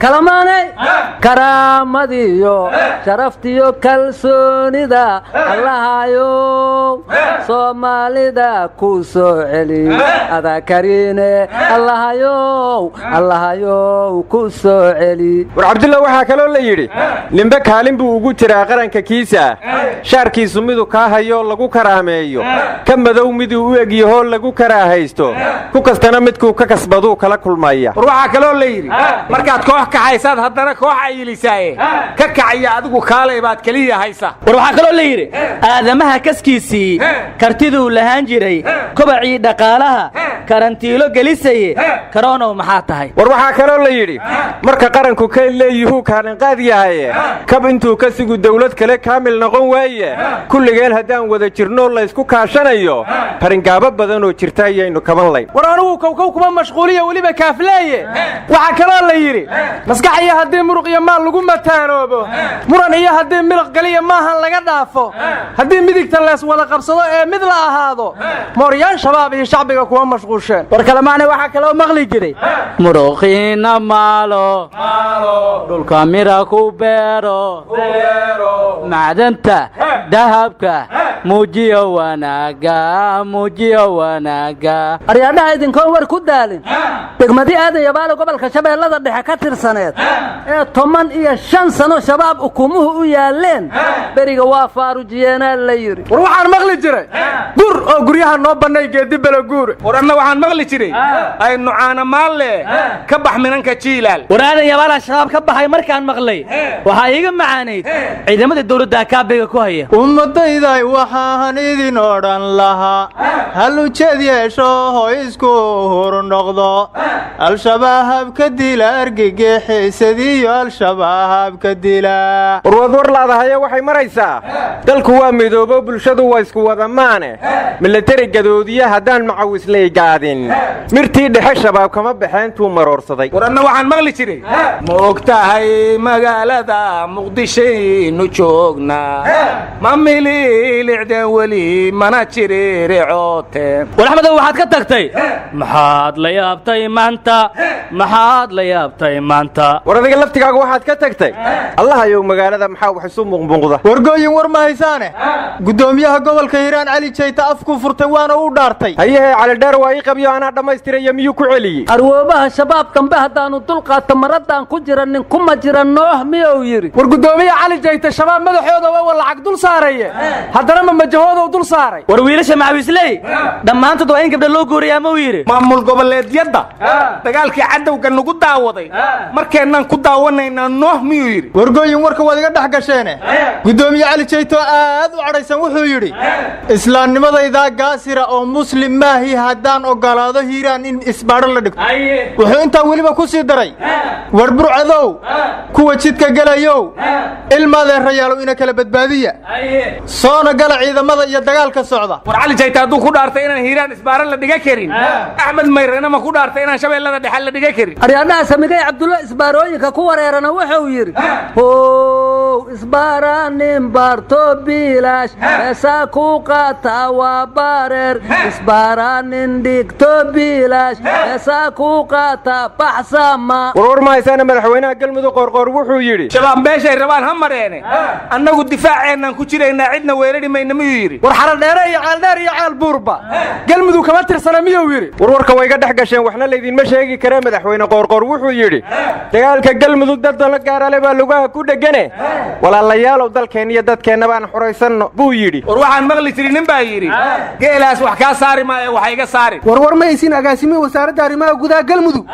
كلاماني كرامديو شرفتيو كالسونيدا الله يو صوماليدا كوسو علي هذا كريني الله يو كوسو علي وعبد الله waxaa kaloo la yiri limba kaalin buu ugu jiraa qaranka kiisa shaarkiisu midu ka hayo lagu karaameeyo ka madow midu u eegyaho lagu karaahaysto ku kastana midku ka kasbado kala kulmaya waxaa kaloo la yiri markaad koox ka haysaad haddana koox ay ilisaaye ka kacaya adigu kaalay baad kaliya haysa waxaa kaloo la yiri aadamaha kaskiisii kartidu lahaan jiray kobacii dhaqaalaha karantiilo gelisay corona maxaa tahay waxaa kaloo la yiri marka qaranku ka leeyuhu kaalin qaad yahay kab intuu ka sigu dawlad kale kaamil noqon waaye kulligeen hadaan wada jirno la isku kaashanayo faringaabo badan oo jirta ayaynu kaban lay anigu kowkow kuma mashquuliyo waliba kaafleeye waxa kaloo la yiri maskax iyo hadii muruq iyo maal lagu mataanoobo muran iyo hadii milq galiya maahan laga dhaafo hadii midigta lees wada qabsado ee mid la ahaado mooryaan shabaab iyo shacbiga kuma mashquulsheen war kalamaane waxa kaloo maqli jiray muruqina maalo dhulka mira ku beero macdanta dahabka muujiyo wanaaga aryaadaha idinkoon war ku daalin degmadi aadan yabaalo gobolka shabeellada dhexe ka tirsaneed ee 15 sano shabaab ukumuhu u yaaleen beriga waa faarujiyeena la yiri war waxaan maqli jiray gur oo guryaha noo banay geedi bala guur waranna waxaan maqli jiray ay nucaana maalle ka bax minanka jiilal war aadan yabaalo shabaab ka baxay markaan maqlay waxa iiga macaaneed ciidamada dawladda kaabiga ku haya ummadayday waxaan idin oran lahaa hal u jeed yeesho isku hor noqdo al-shabaab ka dila argagixisadiyo al-shabaab ka dila war laadahay waxay maraysaa dalku waa midoobo bulshadu waa isku wada maane military gadoodiya hadaan macawisley gaadin mirtii dhexe shabaab kama baxeentuu maroorsaday waranna waxaan maqli jiray ma ogtahay magaalada muqdisho nu joogna ma mililicdan wali mana jiriiricoote war axmed waxaad ka tagtay maxaad la yaabtay maanta war adiga laftigaaga waxaad ka tagtay allah ayow magaalada maxaa wax isu muuqmuuqda wargooyin war ma haysaane gudoomiyaha gobolka Hiiraan Cali Jeyta afku furtay waana u dhaartay haye cali dheer waa ii qabiyo ana dhameystiraya miyuu ku celiyay arwoobaha shabaab dambe hadaanu dulqaato maradan ku jiranin kuma jirano miyuu yiri war gudoomiyaha Cali Jeyta shabaab madaxooda waa lacag dul saaraya haddana ma majahooda dul saaray war wiilasha macawisley dhamaantood waa in gabdha loo gooriyaa ma yiri maamul goboleedyada dagaalkii cadawga nagu daawaday markeenan ku daawanayna miyuu yiri wargooyin warka wad iga dhax gasheen gudoomiye Cali Jeyto aad u cadhaysan wuxuu yiri islaamnimadayda gaasira oo muslim maahi hadaan ogolaado Hiiraan in isbaaro la dhigto wuxuu inta waliba ku sii daray war burcadow kuwa jidka galayo ilmaadeen rayaalo ina kala badbaadiya soona gala ciidamada iyo dagaalka socda war Cali Jeyto haduu ku dhaartay inaan Hiiraan isbaaro la dhiga karin Ahmed Mayrana ma ku dhaartay inaan shabeellada dhexe la dhiga karin aryaadaha samigay Cabdulla isbaarooyinka ku wareerana wuxuu yiri isbaaranin barto bilash esa ku qaata waa bareer isbaaranin dhigto bilash esa ku qaata baxsama war ma haysan madaxweynaha galmudug qorqor wuxuu yiri shabaab beeshay rabaan ha mareene annagu difaaceenan ku jireenaa cidna weerari mayna miyuu yiri war xaral dheere iyo caal dheer iyo caal buurba galmudug kama tirsana miyuu yiri warka way ga dhex gasheen waxna leedin ma sheegi kare madaxweyne qorqor wuxuu yiri dagaalka galmudug dad la gaarale baa lugaha ku dhagane walaalayaal dalkeen iyo dadkeena baan xoreysanno buu yiri war waxaan maqli jiray nin baa yiri geelaas wax ka saari ma ee wax iga saari war ma aysin agaasimi wasaaradda arrimaha gudaha galmudug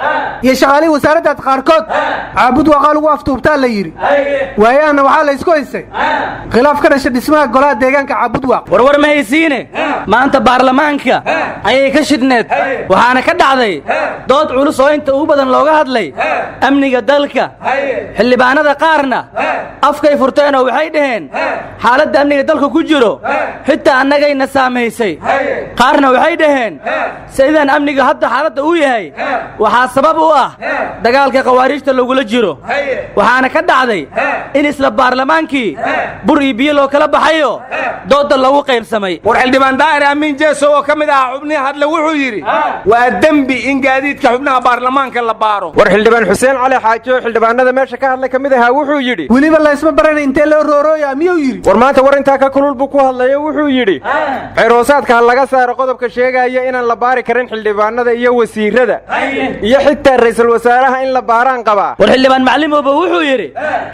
iyo shaqaale wasaaradda qaarkood caabud waqaal ugu aftuubtaa la yiri waayana waxa la isku haysay khilaaf ka dhashay dhismaha golaha deegaanka caabud waq war ma haysiine maanta baarlamaanka ayay ka shidneed waxaana ka dhacday dood culus oo inta ugu badan looga hadlay amniga dalka xildhibaanada qaarna afkay furteen oo waxay dhaheen xaaladda amniga dalka ku jiro xitaa annagayna saameysay qaarna waxay dhaheen sidaan amniga hadda xaaladda uu yahay waxaa sabab u ah dagaalka qawaariijta lagula jiro waxaana ka dhacday in isla baarlamaankii bur iyo biyo loo kala baxayo dooda lagu qaybsamay. war xildhibaan daahir amiin jeeso oo ka mid ah xubnihi hadle wuxuu yidhi waa dembi in gaadiidka xubnaha baarlamaanka la baaro. war xildhibaan xuseen cali xaajo xildhibaanada meesha ka hadlay ka mid ahaa wuxuu yidhi weliba laysma baranay intee loo roorooya miyuu yidhi war maanta war intaa ka kulul buu ku hadlayo wuxuu yidhi xeeroosaadka ha laga saaro qodobka sheegaya inaan la baari karin xildhibaanada iyo wasiirada iyo xitaa ra'iisul wasaaraha in la baaraan qabaa. war xildhibaan macallimowba wuxuu yidhi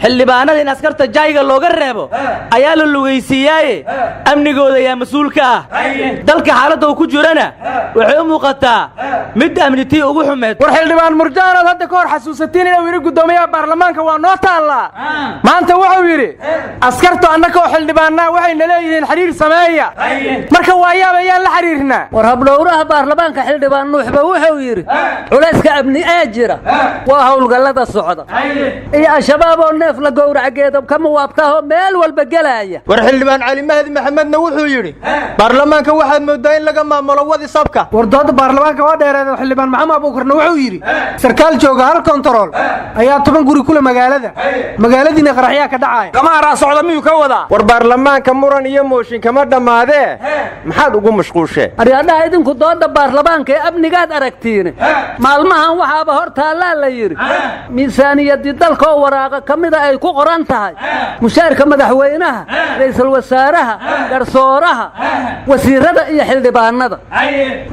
xildhibaanada in askarta jayga looga reebo ayaa la lugaysiiyaaye amnigooda ayaa mas-uul ka ah. dalka xaaladda uu ku jirana waxay u muuqataa mid amnitii ugu xumeed. war xildhibaan murjaanood hadda ka hor xasuusatiin inuu yidhi guddoomiyaha baarlamaanka waa noo taallaa maanta wuxuu yidhi askartu annaka oo xildhibaannaa waxayna leeyihiin xiriir sameeya marka waayaab ayaan la xiriirnaa. war habdhowraha baarlamaanka xildhibaan nuuxba wuxuu yidhi culayska amni ee jira waa howlgallada socda iyo al-shabaab oo neef la gowracageeda ka muwaabkaahoo meel walba gelaya. war xildhibaan cali mahdi maxamedna wuxuu yidhi baarlamaanka waxaad moodaa in laga maamulo wadi sabka. war dooda baarlamaanka waa dheereeda xildhibaan maxamed abuukarna wuxuu yidhi sarkaal jooga hal kontarool ayaa 10 guri kule magaaladiina qaraxyaa ka dhacaya qamaaraa socda miyuu ka wadaa. war baarlamaanka muran iyo mooshin kama dhammaadee maxaad ugu mashquusheen aryadhaha idinku dooda baarlamaanka ee amnigaad aragtiin maalmahan waxaaba hor taallaa la yidhi miisaaniyadii dalka oo waraaqa ka mida ay ku qoran tahay mushaarka madaxweynaha ra'iisul wasaaraha garsooraha wasiirada iyo xildhibaanada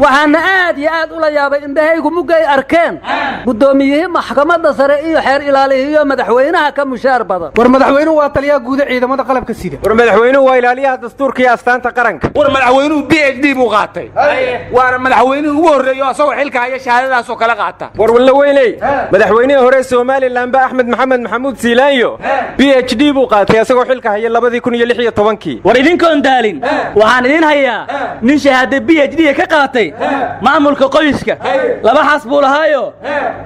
waxaana aad iyo aad ula yaabay indhahaygu mugay arkeen guddoomiyihii maxkamadda sare iyo xeer ilaalihiyo madaxweynaha ka mushaar badan. war madaxweynuhu waa taliyaha guud ee ciidamada qalabka sida. war madaxweynuhu waa ilaaliyaha dastuurka iyo astaanta qaranka. war madaxweynuhu PhD buu qaatay waana madaxweynuhu ugu horreeyo asagoo xilka haya shahaadadaas oo kala qaata. war walla weynay madaxweynihii hore Soomaaliland ba Axmed Maxamed Maxamuud Siilaanyo PhD buu qaatay asagoo xilka haya 2016. war idinkoon daalin waxaan idin hayaa nin shahaado PhD ka qaatay maamulka qoyska laba xas buu lahaayo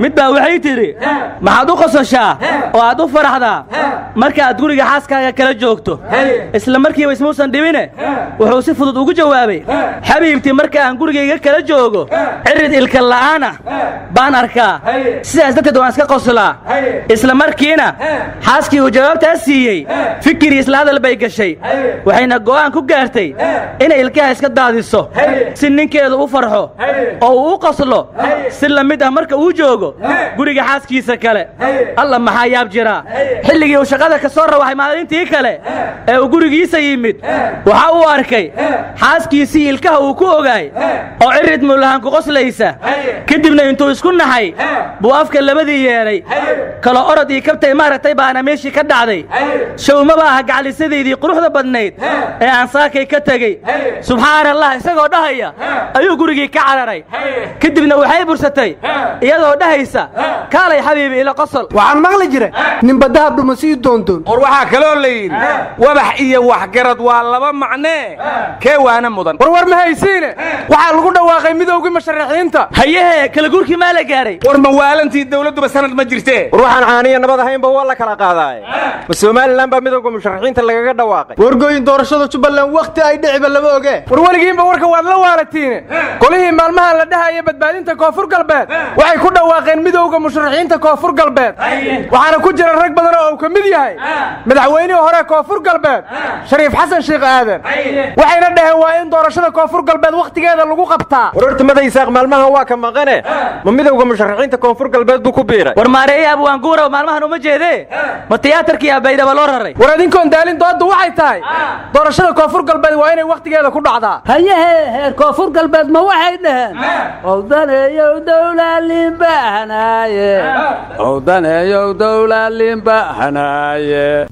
mid baa waxay tiri maxaad u qososhaa oo aad u faraxdaa marka aad guriga xaaskaaga kala joogto isla markiiba ismuusan dhibine wuxuu si fudud ugu jawaabay xabiibtii marka aan gurigayga kala joogo cirid ilka la'aan ah baan arkaa sidaas dadka waan iska qoslaa isla markiina xaaskii uu jawaabtaas siiyey fikir isla hadal bay gashay waxayna go'aan ku gaartay inay ilkaha iska daadiso si ninkeedu u farxo oo uu u qoslo si la mid ah marka uu joogo guriga xaaskiisa kale. alla maxaa yaab jira xilligii uu shaqada ka soo rawaxay maalintii kale ee uu gurigiisa yimid waxa uu arkay xaaskiisii ilkaha uu ku ogaay oo cirid mulahan ku qoslaysa kadibna intuu isku naxay buu afka labadii yeelay kala orod iyo kabtay maaragtay baana meeshii ka dhacday shawma baa gacalisadeedii quruxda badnayd ee aan saakay ka tagay subxaanallah isagoo dhahaya ayuu gurigii ka cararay kadibna waxay bursatay iyadoo dhahaysa kaalay xabiibi ila qosol. waxaan maqli jiray nin badahab dhuma sii doontoon. war waxaa kaloo la yidhi wabax iyo waxgarad waa laba macnee kee waana mudan. war ma haysiine waxaa lagu dhawaaqay midowgii musharaxiinta hayehe kala guurkii maa la gaaray. war mawaalantii dawladduba sanad ma jirtee. war waxaan caaniya nabad ahaynba waa la kala qaadaay ma Soomaaliland baa midowga musharaxiinta lagaga dhawaaqay. wargooyin doorashada Jubbaland waqti ay dhiciba lama oge. war waligiinba warka waad la waalatiin qolihii maalmaha la dhahayo badbaadinta koonfur galbeed waxay ku dhawaaqeen midowga musharaxiinta koonfur galbeed waxaana ku jira rag badan oo uu ka mid yahay madaxweynihii hore koonfur galbeed Shariif Xasan Sheekh Aadan waxayna dhaheen waa in doorashada koonfur galbeed waqtigeeda lagu qabtaa. wararta madaysaaq maalmaha waa ka maqane ma midowga musharaxiinta koonfur galbeed buu ku biiray. war maareeya abwaan guura maalmahan uma jeedee ma tiyaatarkii abaydaba loo raray. war idinkoon daalin doodu waxay tahay doorashada koonfur galbeed waa inay waqtigeeda ku dhacdaa. hayehe heer koonfur galbeed ma waxay dhaheen owdaneeyow dawlaalin baahanaye owdaneeyow dawlaalin baahanaye